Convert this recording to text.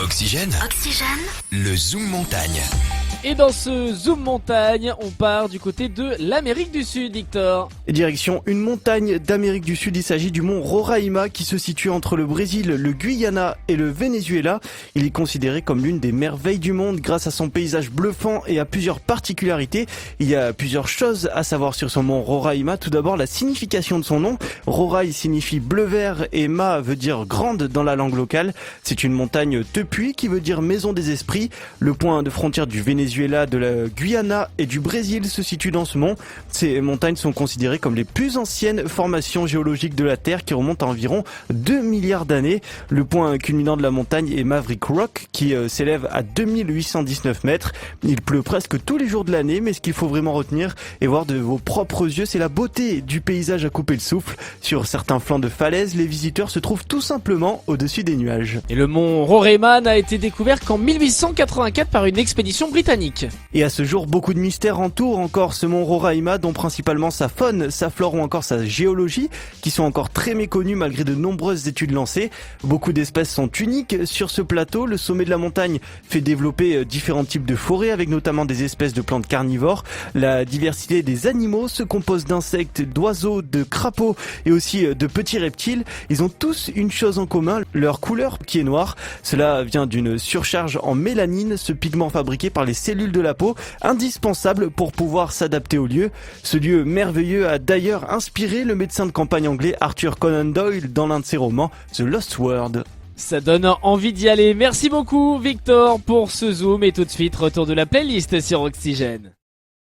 Oxygène. Le Zoom montagne. Et dans ce Zoom montagne, on part du côté de l'Amérique du Sud, Victor. Direction une montagne d'Amérique du Sud, il s'agit du mont Roraima qui se situe entre le Brésil, le Guyana et le Venezuela. Il est considéré comme l'une des merveilles du monde grâce à son paysage bluffant et à plusieurs particularités. Il y a plusieurs choses à savoir sur son mont Roraima. Tout d'abord, la signification de son nom. Roraï signifie bleu-vert et Ma veut dire grande dans la langue locale. C'est une montagne tepuis qui veut dire maison des esprits. Le point de frontière du Venezuela, de la Guyana et du Brésil se situe dans ce mont. Ces montagnes sont considérées comme les plus anciennes formations géologiques de la Terre qui remontent à environ 2 milliards d'années. Le point culminant de la montagne est Maverick Rock qui s'élève à 2819 mètres. Il pleut presque tous les jours de l'année, mais ce qu'il faut vraiment retenir et voir de vos propres yeux, c'est la beauté du paysage à couper le souffle. Sur certains flancs de falaise, les visiteurs se trouvent tout simplement au-dessus des nuages. Et le mont Roraima n'a été découvert qu'en 1884 par une expédition britannique. Et à ce jour, beaucoup de mystères entourent encore ce mont Roraima, dont principalement sa faune, sa flore ou encore sa géologie, qui sont encore très méconnus malgré de nombreuses études lancées. Beaucoup d'espèces sont uniques sur ce plateau. Le sommet de la montagne fait développer différents types de forêts, avec notamment des espèces de plantes carnivores. La diversité des animaux se compose d'insectes, d'oiseaux, de crapauds et aussi de petits reptiles. Ils ont tous une chose en commun, leur couleur qui est noire. Cela vient d'une surcharge en mélanine, ce pigment fabriqué par les cellules de la peau, indispensable pour pouvoir s'adapter au lieu. Ce lieu merveilleux a d'ailleurs inspiré le médecin de campagne anglais Arthur Conan Doyle dans l'un de ses romans, The Lost World. Ça donne envie d'y aller. Merci beaucoup, Victor, pour ce Zoom. Et tout de suite, retour de la playlist sur Oxygène.